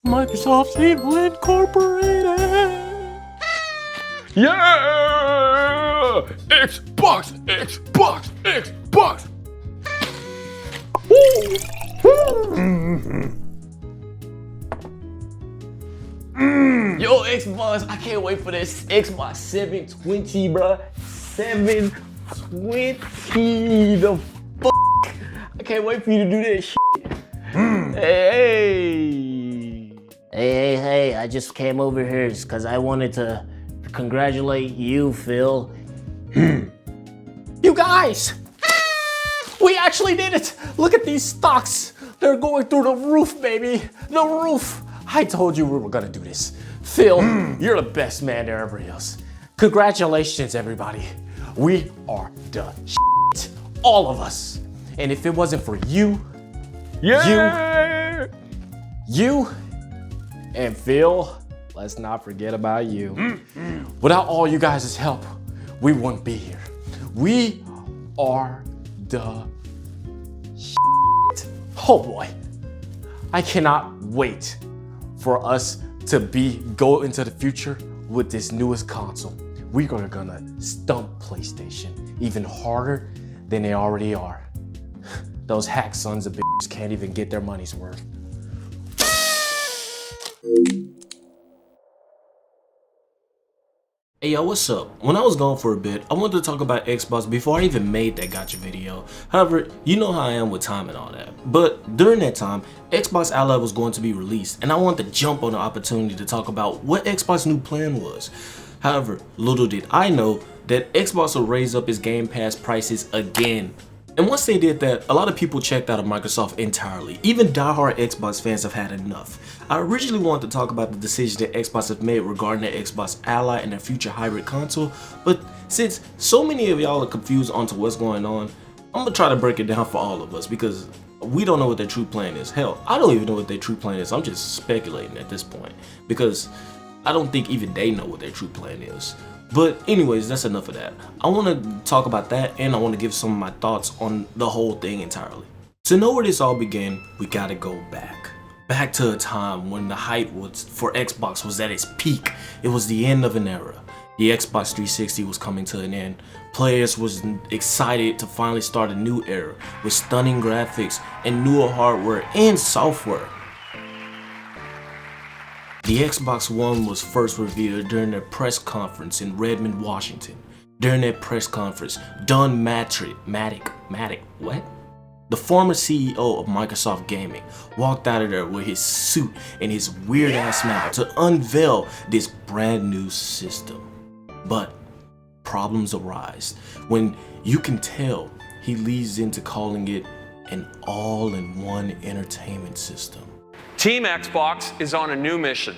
Microsoft Fable Incorporated. Yeah! Xbox, Xbox, Xbox. Woo! Yo, Xbox, I can't wait for this Xbox 720, bruh. 720, the fuck? I can't wait for you to do this shit. Hey, I just came over here because I wanted to congratulate you, Phil. You guys, we actually did it. Look at these stocks. They're going through the roof, baby. The roof. I told you we were gonna do this. Phil, you're the best man there ever is. Congratulations, everybody. We are the shit, all of us. And if it wasn't for you, you, and Phil, let's not forget about you. Without all you guys' help, we wouldn't be here. We are the shit. Oh boy, I cannot wait for us to go into the future with this newest console. We are gonna stump PlayStation even harder than they already are. Those hack sons of bitches can't even get their money's worth. Hey yo, what's up? When I was gone for a bit, I wanted to talk about Xbox before I even made that gotcha video. However, you know how I am with time and all that. But during that time, Xbox Ally was going to be released, and I wanted to jump on the opportunity to talk about what Xbox's new plan was. However, little did I know that Xbox will raise up its Game Pass prices again. And once they did that, a lot of people checked out of Microsoft entirely. Even diehard Xbox fans have had enough. I originally wanted to talk about the decisions that Xbox have made regarding their Xbox Ally and their future hybrid console, but since so many of y'all are confused onto what's going on, I'm gonna try to break it down for all of us because we don't know what their true plan is. Hell, I don't even know what their true plan is. I'm just speculating at this point because I don't think even they know what their true plan is. But anyways, that's enough of that. I want to talk about that, and I want to give some of my thoughts on the whole thing entirely. To know where this all began, we gotta go back. Back to a time when the hype for Xbox was at its peak. It was the end of an era. The Xbox 360 was coming to an end. Players was excited to finally start a new era with stunning graphics and newer hardware and software. The Xbox One was first revealed during their press conference in Redmond, Washington. During that press conference, Don Mattrick, the former CEO of Microsoft Gaming, walked out of there with his suit and his weird ass smile to unveil this brand new system. But problems arise when you can tell he leads into calling it an all-in-one entertainment system. Team Xbox is on a new mission.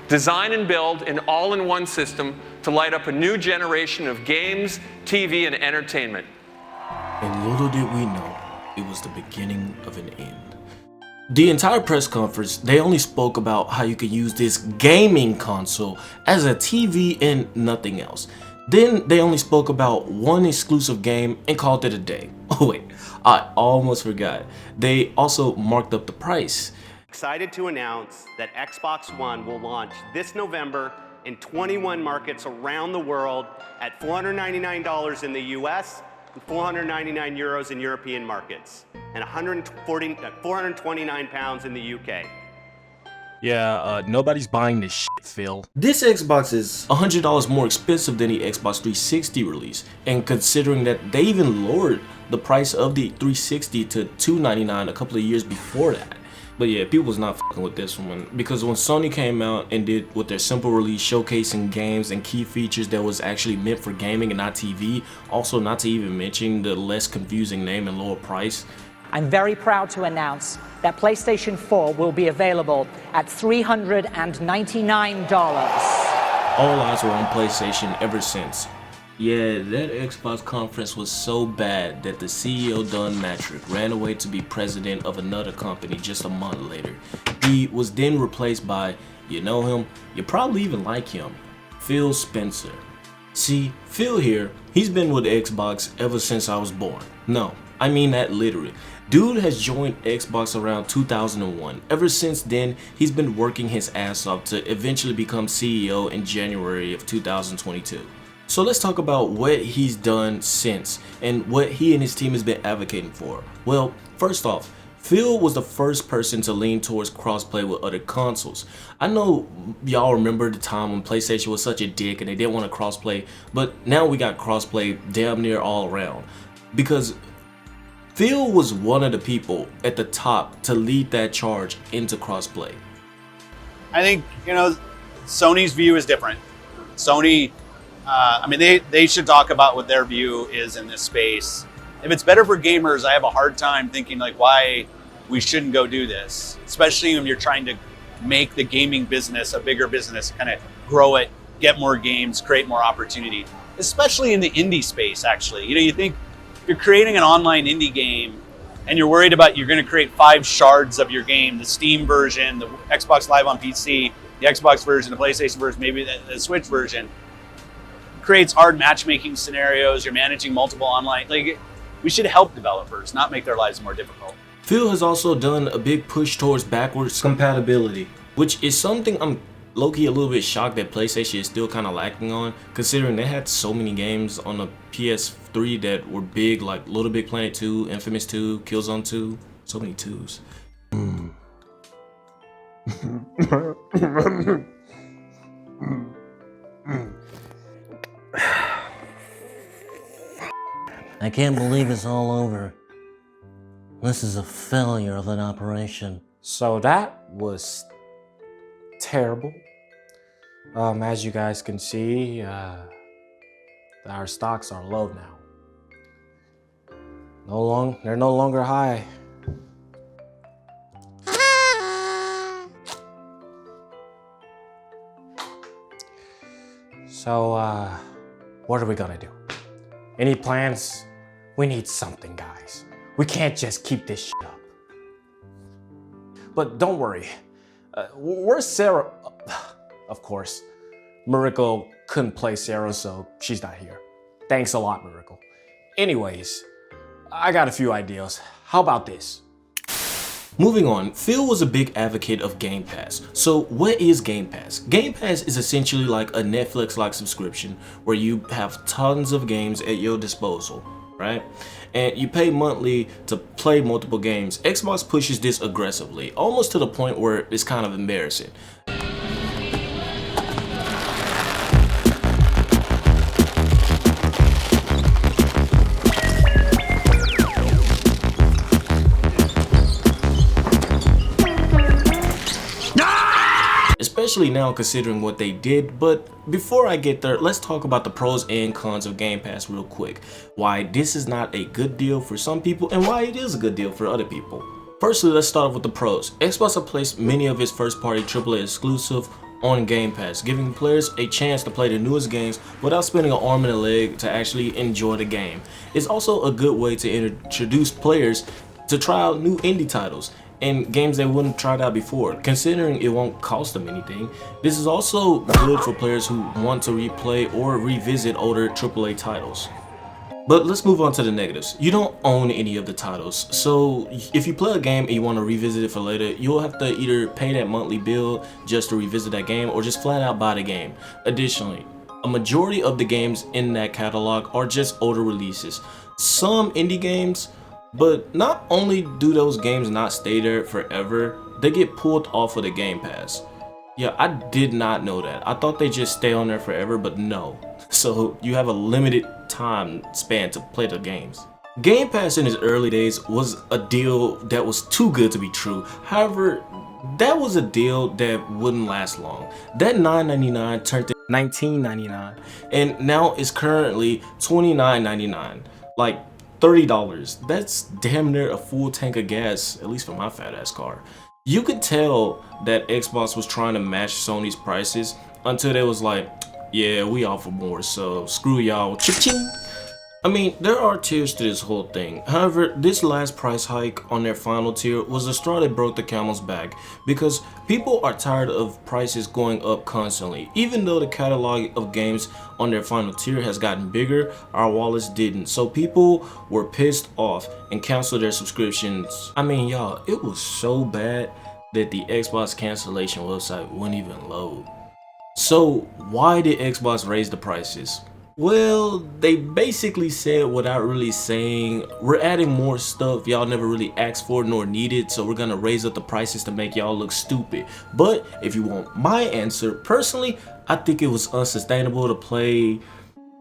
Design and build an all-in-one system to light up a new generation of games, TV, and entertainment. And little did we know, it was the beginning of an end. The entire press conference, they only spoke about how you could use this gaming console as a TV and nothing else. Then they only spoke about one exclusive game and called it a day. Oh wait, I almost forgot. They also marked up the price. Excited to announce that Xbox One will launch this November in 21 markets around the world at $499 in the US and 499 euros in European markets and 429 pounds in the UK. Yeah, nobody's buying this shit, Phil. This Xbox is $100 more expensive than the Xbox 360 release, and considering that they even lowered the price of the 360 to $299 a couple of years before that. But yeah, people was not fucking with this one because when Sony came out and did with their simple release showcasing games and key features that was actually meant for gaming and not TV, also not to even mention the less confusing name and lower price. I'm very proud to announce that PlayStation 4 will be available at $399. All eyes were on PlayStation ever since. Yeah, that Xbox conference was so bad that the CEO Don Mattrick ran away to be president of another company just a month later. He was then replaced by, you know him, you probably even like him, Phil Spencer. See, Phil here, he's been with Xbox ever since I was born. No, I mean that literally. Dude has joined Xbox around 2001. Ever since then, he's been working his ass off to eventually become CEO in January of 2022. So let's talk about what he's done since and what he and his team has been advocating for. Well, first off, Phil was the first person to lean towards crossplay with other consoles. I know y'all remember the time when PlayStation was such a dick and they didn't want to crossplay, but now we got crossplay damn near all around. Because Phil was one of the people at the top to lead that charge into crossplay. I think, Sony's view is different. Sony, they should talk about what their view is in this space. If it's better for gamers, I have a hard time thinking why we shouldn't go do this, especially when you're trying to make the gaming business a bigger business, kind of grow it, get more games, create more opportunity, especially in the indie space, actually. You think if you're creating an online indie game and you're worried about you're going to create 5 shards of your game, the Steam version, the Xbox Live on PC, the Xbox version, the PlayStation version, maybe the Switch version, creates hard matchmaking scenarios, you're managing multiple online, we should help developers, not make their lives more difficult. Phil has also done a big push towards backwards compatibility, which is something I'm low-key a little bit shocked that PlayStation is still kind of lacking on, considering they had so many games on the PS3 that were big, like Little Big Planet 2, Infamous 2, Killzone 2, so many 2s. I can't believe it's all over. This is a failure of an operation. So that was terrible. As you guys can see, our stocks are low now. They're no longer high. So, what are we gonna do? Any plans? We need something, guys. We can't just keep this shit up. But don't worry. Where's Sarah? Of course. Miracle couldn't play Sarah, so she's not here. Thanks a lot, Miracle. Anyways, I got a few ideas. How about this? Moving on, Phil was a big advocate of Game Pass. So what is Game Pass? Game Pass is essentially like a Netflix-like subscription where you have tons of games at your disposal, right? And you pay monthly to play multiple games. Xbox pushes this aggressively, almost to the point where it's kind of embarrassing. Especially now considering what they did. But before I get there, let's talk about the pros and cons of Game Pass real quick. Why this is not a good deal for some people and why it is a good deal for other people. Firstly, let's start off with the pros. Xbox has placed many of its first-party AAA exclusive on Game Pass, giving players a chance to play the newest games without spending an arm and a leg to actually enjoy the game. It's also a good way to introduce players to try out new indie titles and games they wouldn't tried out before, considering it won't cost them anything. This is also good for players who want to replay or revisit older AAA titles. But let's move on to the negatives. You don't own any of the titles, so if you play a game and you want to revisit it for later, you'll have to either pay that monthly bill just to revisit that game or just flat out buy the game. Additionally, a majority of the games in that catalog are just older releases. Some indie games, but not only do those games not stay there forever, they get pulled off of the Game Pass. Yeah, I did not know that. I thought they just stay on there forever, but no. So you have a limited time span to play the games. Game Pass in its early days was a deal that was too good to be true. However, that was a deal that wouldn't last long. That $9.99 turned to $19.99, and now it's currently $29.99. Like $30. That's damn near a full tank of gas, at least for my fat ass car. You could tell that Xbox was trying to match Sony's prices until they was like, yeah, we offer more, so screw y'all. Cha-ching. I mean, there are tiers to this whole thing. However, this last price hike on their final tier was the straw that broke the camel's back, because people are tired of prices going up constantly. Even though the catalog of games on their final tier has gotten bigger, our wallets didn't. So people were pissed off and canceled their subscriptions. I mean, y'all, it was so bad that the Xbox cancellation website wouldn't even load. So why did Xbox raise the prices? Well, they basically said without really saying, we're adding more stuff y'all never really asked for nor needed, so we're gonna raise up the prices to make y'all look stupid. But if you want my answer, personally, I think it was unsustainable to play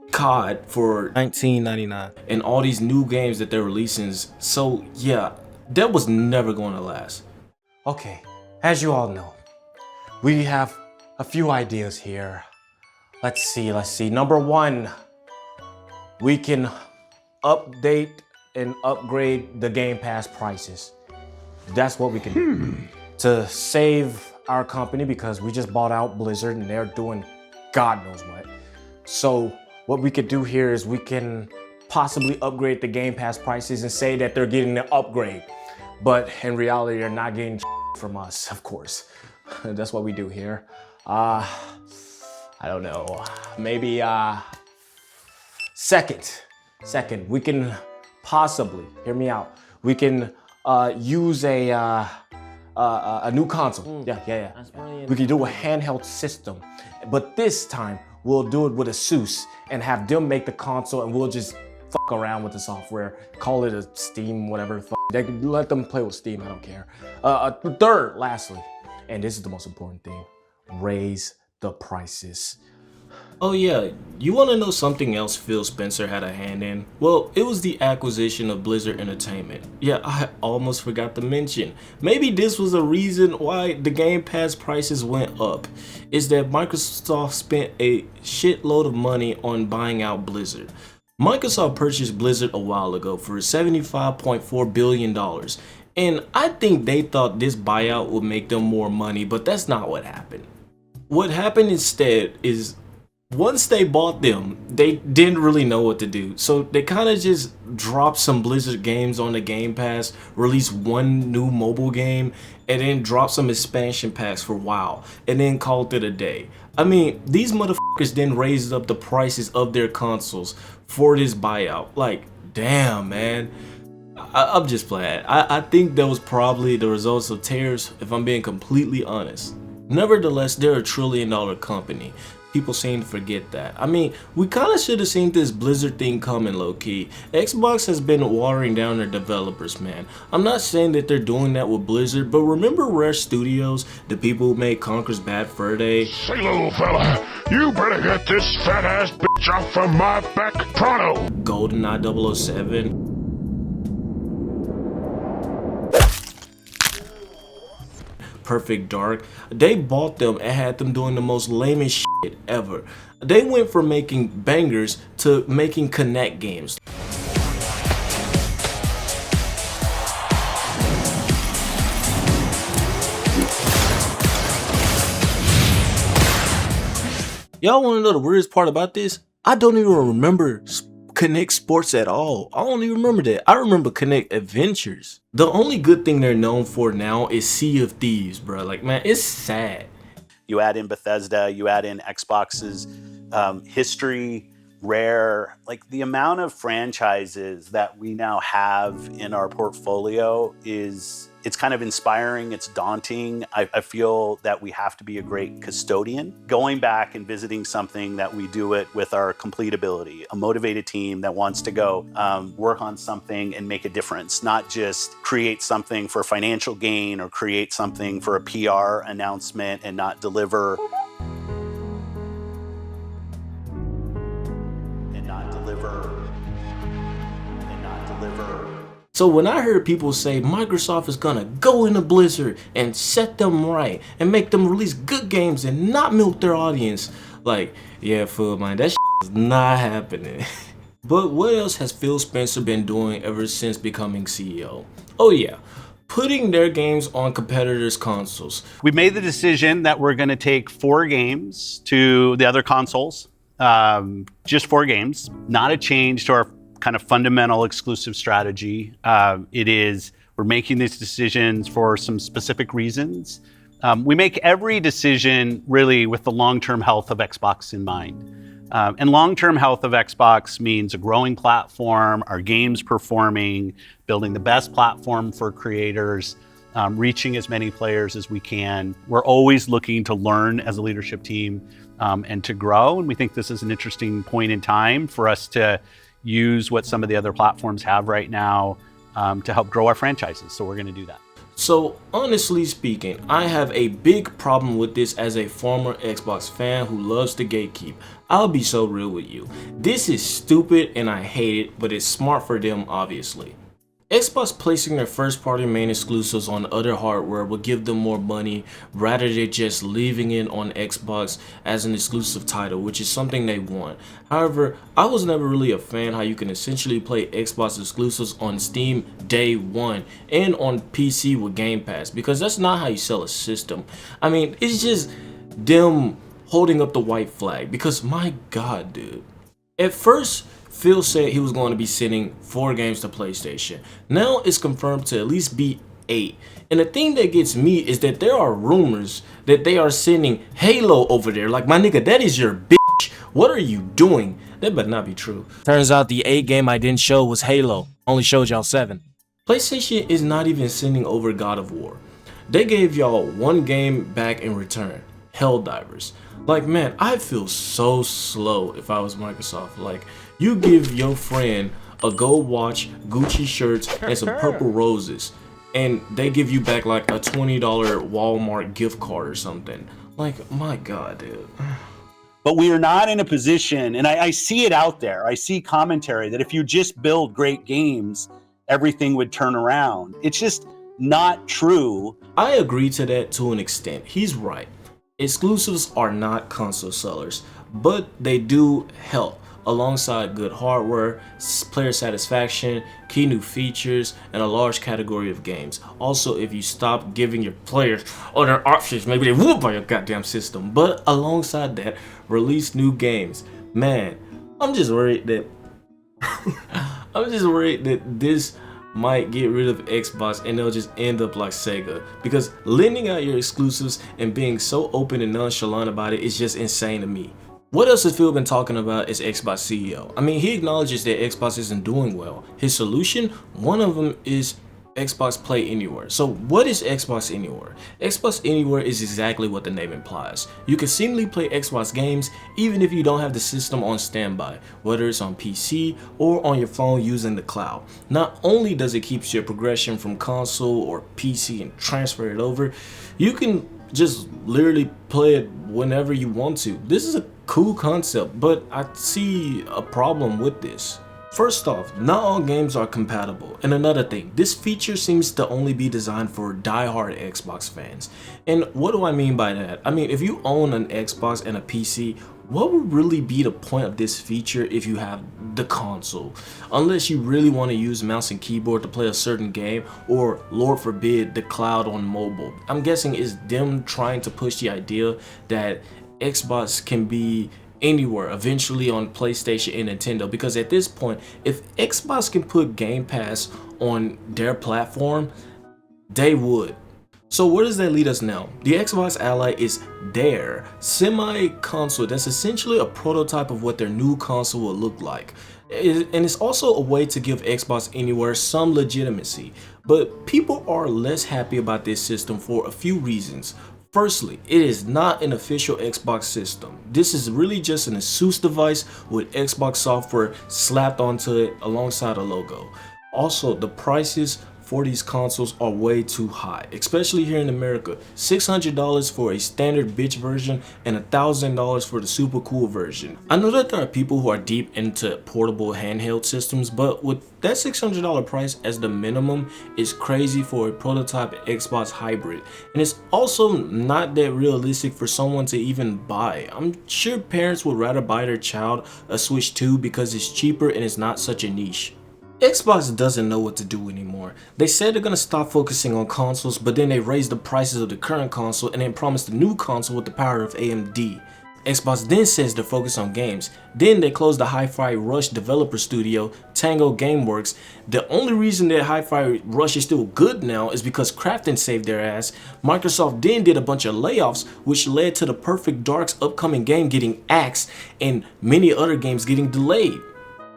COD for $19.99 and all these new games that they're releasing. So yeah, that was never gonna last. Okay, as you all know, we have a few ideas here. Let's see. Number one, we can update and upgrade the Game Pass prices. That's what we can do to save our company, because we just bought out Blizzard and they're doing God knows what. So what we could do here is we can possibly upgrade the Game Pass prices and say that they're getting an upgrade. But in reality, they're not getting from us, of course. That's what we do here. I don't know, maybe second, we can possibly, hear me out, we can use a new console. Yeah. We can do a handheld system, but this time we'll do it with ASUS and have them make the console, and we'll just fuck around with the software, call it a Steam, whatever. They can let them play with Steam, I don't care. Third, lastly, and this is the most important thing, raise the prices. Oh yeah, you want to know something else Phil Spencer had a hand in? Well, it was the acquisition of Blizzard Entertainment. Yeah, I almost forgot to mention. Maybe this was a reason why the Game Pass prices went up. Is that Microsoft spent a shitload of money on buying out Blizzard. Microsoft purchased Blizzard a while ago for $75.4 billion. And I think they thought this buyout would make them more money, but that's not what happened. What happened instead is, once they bought them, they didn't really know what to do. So they kind of just dropped some Blizzard games on the Game Pass, released one new mobile game, and then dropped some expansion packs for WoW, and then called it a day. I mean, these motherfuckers then raised up the prices of their consoles for this buyout. Like, damn, man. I'm just playing. I think that was probably the results of tears, if I'm being completely honest. Nevertheless, they're a $1 trillion company. People seem to forget that. I mean, we kind of should have seen this Blizzard thing coming low-key. Xbox has been watering down their developers, man. I'm not saying that they're doing that with Blizzard, but remember Rare Studios, the people who made Conker's Bad Fur Day? Say, little fella, you better get this fat-ass bitch off from my back pronto. GoldenEye 007. Perfect Dark. They bought them and had them doing the most lamest shit ever. They went from making bangers to making Kinect games. Y'all want to know the weirdest part about this? I don't even remember Kinect Sports at all. I don't even remember that. I remember Kinect Adventures. The only good thing they're known for now is Sea of Thieves, bro. Like, man, it's sad. You add in Bethesda, you add in Xbox's history, Rare, like the amount of franchises that we now have in our portfolio it's kind of inspiring, it's daunting. I feel that we have to be a great custodian. Going back and visiting something that we do it with our complete ability, a motivated team that wants to go work on something and make a difference, not just create something for financial gain or create something for a PR announcement and not deliver. So when I heard people say Microsoft is gonna go into Blizzard and set them right and make them release good games and not milk their audience, like, yeah, fool, man, that shit is not happening. But what else has Phil Spencer been doing ever since becoming CEO? Oh yeah, putting their games on competitors' consoles. We made the decision that we're gonna take 4 games to the other consoles, just 4 games, not a change to our kind of fundamental exclusive strategy. We're making these decisions for some specific reasons. We make every decision really with the long-term health of Xbox in mind. And long-term health of Xbox means a growing platform, our games performing, building the best platform for creators, reaching as many players as we can. We're always looking to learn as a leadership team and to grow. And we think this is an interesting point in time for us to use what some of the other platforms have right now to help grow our franchises. So we're going to do that. So honestly speaking, I have a big problem with this as a former Xbox fan who loves to gatekeep. I'll be so real with you. This is stupid and I hate it, but it's smart for them obviously. Xbox placing their first party main exclusives on other hardware will give them more money rather than just leaving it on Xbox as an exclusive title, which is something they want. However, I was never really a fan how you can essentially play Xbox exclusives on Steam day one and on PC with Game Pass, because that's not how you sell a system. I mean, it's just them holding up the white flag, because my god, dude. At first, Phil said he was going to be sending 4 games to PlayStation. Now it's confirmed to at least be 8. And the thing that gets me is that there are rumors that they are sending Halo over there. Like, my nigga, that is your bitch. What are you doing? That better not be true. Turns out the 8 game I didn't show was Halo. Only showed y'all 7. PlayStation is not even sending over God of War. They gave y'all 1 game back in return. Helldivers. Like, man, I feel so slow if I was Microsoft. Like, you give your friend a gold watch, Gucci shirts, and some purple roses, and they give you back like a $20 Walmart gift card or something. Like, my god, dude. But we are not in a position, and I see it out there, I see commentary that if you just build great games, everything would turn around. It's just not true. I agree to that to an extent. He's right. Exclusives are not console sellers, but they do help alongside good hardware, player satisfaction, key new features, and a large category of games. Also, if you stop giving your players other options, maybe they will buy your goddamn system. But alongside that, release new games. Man, I'm just worried that this might get rid of Xbox and they'll just end up like Sega, because lending out your exclusives and being so open and nonchalant about it is just insane to me. What else has Phil been talking about as Xbox CEO? I mean, he acknowledges that Xbox isn't doing well. His solution, one of them is Xbox Play Anywhere. So what is Xbox Anywhere? Xbox Anywhere is exactly what the name implies. You can seamlessly play Xbox games even if you don't have the system on standby, whether it's on PC or on your phone using the cloud. Not only does it keep your progression from console or PC and transfer it over, you can just literally play it whenever you want to. This is a cool concept, but I see a problem with this. First off, not all games are compatible, and another thing, this feature seems to only be designed for die-hard Xbox fans. And what do I mean by that? I mean, if you own an Xbox and a PC, what would really be the point of this feature if you have the console? Unless you really want to use mouse and keyboard to play a certain game, or Lord forbid, the cloud on mobile. I'm guessing it's them trying to push the idea that Xbox can be anywhere eventually on PlayStation and Nintendo, because at this point, if Xbox can put Game Pass on their platform, they would. So where does that lead us now? The Xbox Ally is their semi-console that's essentially a prototype of what their new console will look like. And it's also a way to give Xbox Anywhere some legitimacy. But people are less happy about this system for a few reasons. Firstly, it is not an official Xbox system. This is really just an ASUS device with Xbox software slapped onto it alongside a logo. Also, the prices for these consoles are way too high, especially here in America. $600 for a standard bitch version and $1,000 for the super cool version. I know that there are people who are deep into portable handheld systems, but with that $600 price as the minimum is crazy for a prototype Xbox hybrid, and it's also not that realistic for someone to even buy. I'm sure parents would rather buy their child a Switch 2 because it's cheaper and it's not such a niche. Xbox doesn't know what to do anymore. They said they're gonna stop focusing on consoles, but then they raised the prices of the current console and then promised a new console with the power of AMD. Xbox then says they're focused on games. Then they closed the Hi-Fi Rush developer studio, Tango Gameworks. The only reason that Hi-Fi Rush is still good now is because Crafton saved their ass. Microsoft then did a bunch of layoffs, which led to the Perfect Dark's upcoming game getting axed and many other games getting delayed.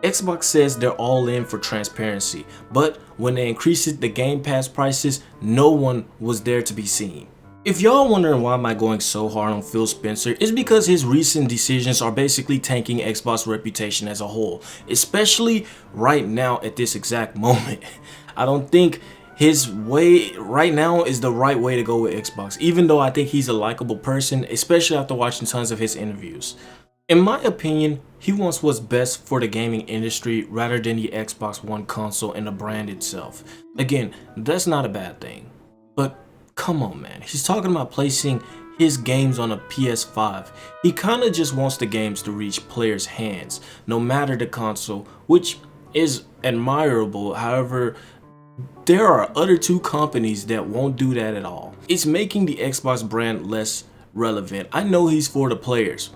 Xbox says they're all in for transparency, but when they increased the Game Pass prices, no one was there to be seen. If y'all wondering why am I going so hard on Phil Spencer, it's because his recent decisions are basically tanking Xbox's reputation as a whole, especially right now at this exact moment. I don't think his way right now is the right way to go with Xbox, even though I think he's a likable person, especially after watching tons of his interviews. In my opinion, he wants what's best for the gaming industry rather than the Xbox One console and the brand itself. Again, that's not a bad thing, but come on man, he's talking about placing his games on a PS5. He kinda just wants the games to reach players' hands, no matter the console, which is admirable. However, there are other two companies that won't do that at all. It's making the Xbox brand less relevant. I know he's for the players,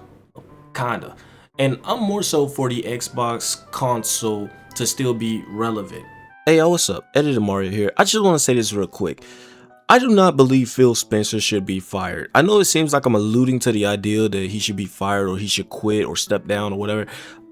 kinda, and I'm more so for the Xbox console to still be relevant. Hey yo, what's up? Editor Mario here. I just want to say this real quick. I do not believe Phil Spencer should be fired. I know it seems like I'm alluding to the idea that he should be fired or he should quit or step down or whatever.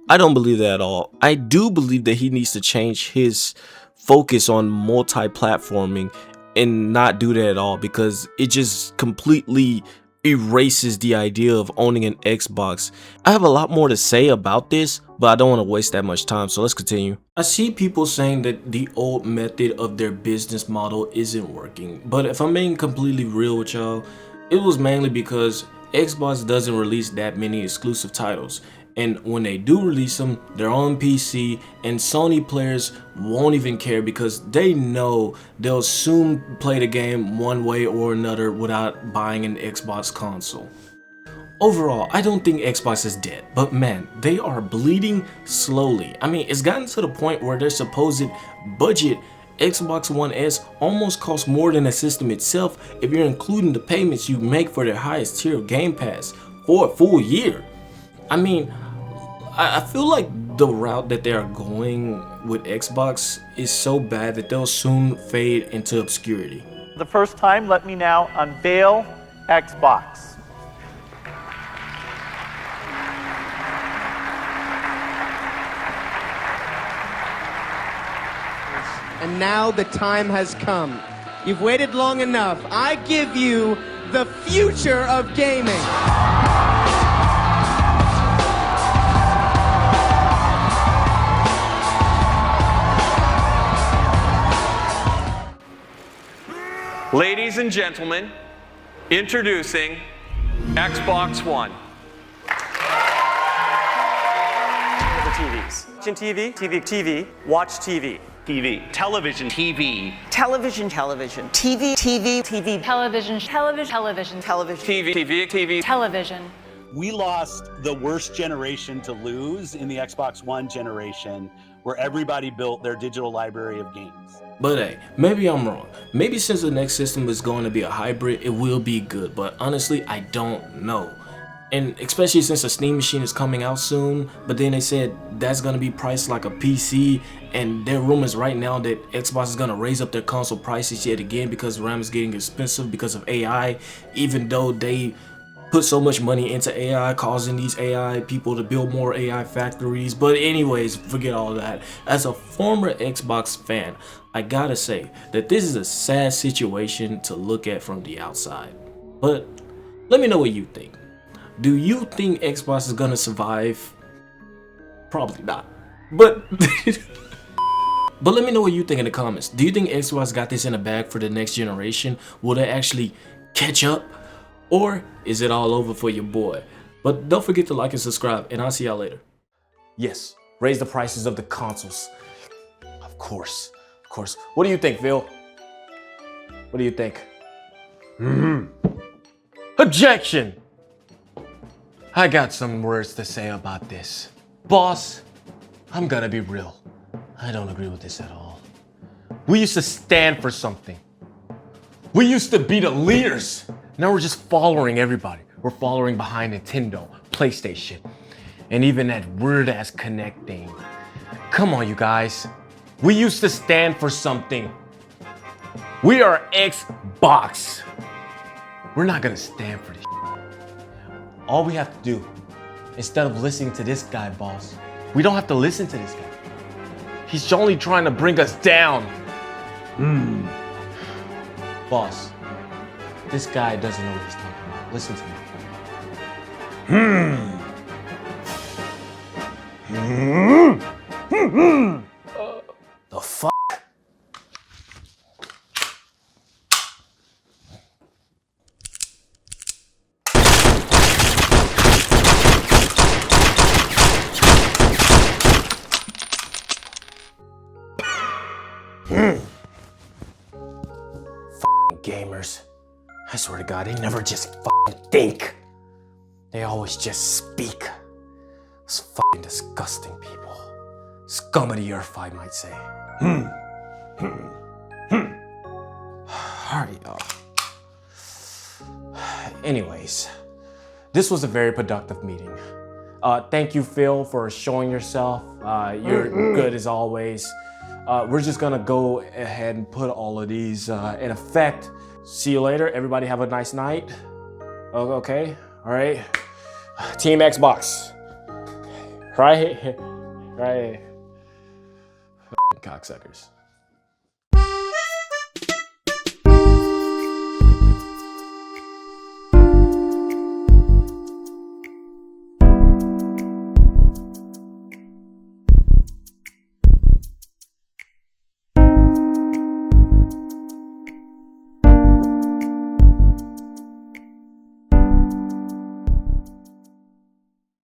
I don't believe that at all. I do believe that he needs to change his focus on multi-platforming and not do that at all, because it just completely erases the idea of owning an Xbox. I have a lot more to say about this, but I don't want to waste that much time, so let's continue. I see people saying that the old method of their business model isn't working, but if I'm being completely real with y'all, it was mainly because Xbox doesn't release that many exclusive titles. And when they do release them, they're on PC, and Sony players won't even care because they know they'll soon play the game one way or another without buying an Xbox console. Overall, I don't think Xbox is dead, but man, they are bleeding slowly. I mean, it's gotten to the point where their supposed budget Xbox One S almost costs more than the system itself if you're including the payments you make for their highest tier of Game Pass for a full year. I mean, I feel like the route that they are going with Xbox is so bad that they'll soon fade into obscurity. The first time, let me now unveil Xbox. And now the time has come. You've waited long enough. I give you the future of gaming. Ladies and gentlemen, introducing Xbox One. The TVs. TV, watch TV. TV. Television. TV. Television, television. TV, TV, TV. Television, television, television. Television. TV. Television. We lost the worst generation to lose in the Xbox One generation, where everybody built their digital library of games. But hey, maybe I'm wrong. Maybe since the next system is going to be a hybrid, it will be good, but honestly, I don't know. And especially since the Steam machine is coming out soon, but then they said that's going to be priced like a PC, and there are rumors right now that Xbox is going to raise up their console prices yet again because RAM is getting expensive because of AI, even though they put so much money into AI, causing these AI people to build more AI factories. But anyways, forget all that. As a former Xbox fan, I gotta say that this is a sad situation to look at from the outside. But let me know what you think. Do you think Xbox is gonna survive? Probably not. But but let me know what you think in the comments. Do you think Xbox got this in the bag for the next generation? Will they actually catch up? Or is it all over for your boy? But don't forget to like and subscribe, and I'll see y'all later. Yes, raise the prices of the consoles. Of course. What do you think, Phil? What do you think? Objection! I got some words to say about this. Boss, I'm gonna be real. I don't agree with this at all. We used to stand for something. We used to be the leaders. Now we're just following everybody. We're following behind Nintendo, PlayStation, and even that weird-ass Kinect thing. Come on, you guys. We used to stand for something. We are Xbox. We're not gonna stand for this. All we have to do, instead of listening to this guy, boss, we don't have to listen to this guy. He's only trying to bring us down. Boss, this guy doesn't know what he's talking about. Listen to me. The fuck? Gamers. I swear to God, they never just fucking think. They always just speak. Those fucking disgusting people. Scum of the earth, I might say. Alright, y'all. Anyways, this was a very productive meeting. Thank you, Phil, for showing yourself. You're good as always. We're just gonna go ahead and put all of these in effect. See you later. Everybody have a nice night. Okay, all right. Team Xbox. Right? Right. Cocksuckers.